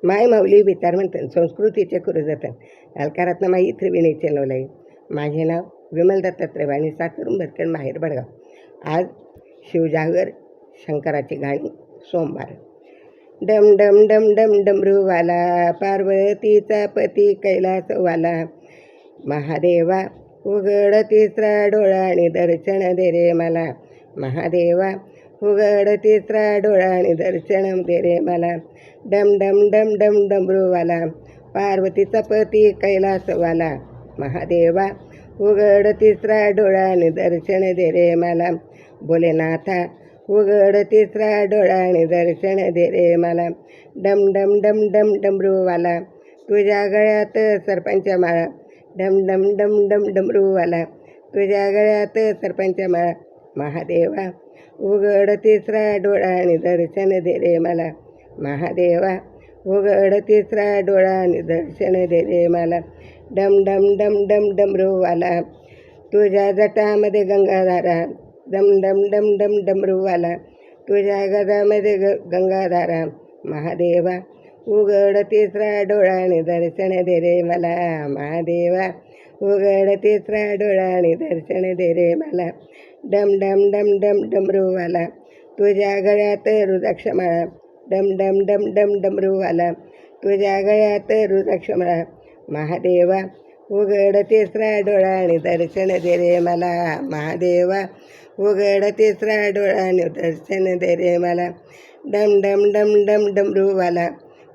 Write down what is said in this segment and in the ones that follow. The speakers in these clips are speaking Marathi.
माय माऊली बेतार म्हणतात संस्कृतीचे करू जातात अलकारातनं माई त्रिवेणी चॅनल. माझे नाव विमल दत्तात्रय वाणी सातूर भरकर माहेर बडगाव. आज शिवजागर शंकराची गाणी सोमवार. डम डम डम डम डमरूवाला पार्वतीचा पती कैलासवाला महादेवा उघड तिसरा डोळा आणि दर्शन दे रे मला. महादेवा उघड तिसरा डोळा आणि दर्शन दे रे मला. डम डम डम डम डमरूवाला पार्वतीचा पती कैलासवाला महादेवा उघड तिसरा डोळा आणि दर्शन दे रे मला. भोलेनाथा उघड तिसरा डोळा आणि दर्शन दे रे मला. डम डम डम डम डमरूवाला तुझ्या गळ्यात सरपंच माळा. डम डम डम डम डमरूवाला तुझ्या गळ्यात सरपंच माळा. महादेवा उघड तिसरा डोळा आणि दर्शन दे रे मला. महादेवा उघड तिसरा डोळा आणि दर्शन दे रे मला. डम डम डम डम डमरूवाला तुझ्या जटामध्ये गंगाधारा. डम डम डम डम डमरूवाला तुझ्या गजामध्ये गंगाधारा. महादेवा उघड तिसरा डोळा आणि दर्शन दे रे मला. महादेवा उघड तिसरा डोळा आणि दर्शन दे रे मला. डम डम डम डम डमरूवाला तुझ्या गळ्यात रुद्राक्षमाळा. डम डम डम डम डमरूवाला तुझ्या गळ्यात रुद्राक्षमाळा. महादेवा उघड तिसरा डोळा आणि दर्शन दे रे मला. महादेवा उघड तिसरा डोळा आणि दर्शन दे रे मला. डम डम डम डम डमरूवाला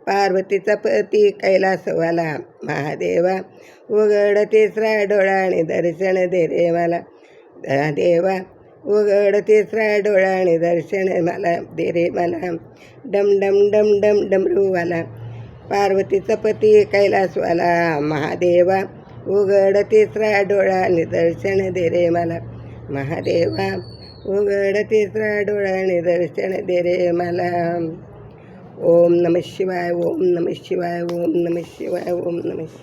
पार्वतीचा पती कैलासवाला महादेवा उघड तिसरा डोळा आणि दर्शन दे रे मला. महादेवा उघड तिसरा डोळा आणि दर्शन मला दे रे मला. डम डम डम डम डमरूवाला पार्वतीचा पती कैलासवाला महादेवा उघड तिसरा डोळा आणि दर्शन दे रे मला. महादेवा उघड तिसरा डोळा आणि दर्शन दे रे मला. ओम नमः शिवाय. ओम नमः शिवाय. ओम नमः शिवाय. ओम नमः शिवाय.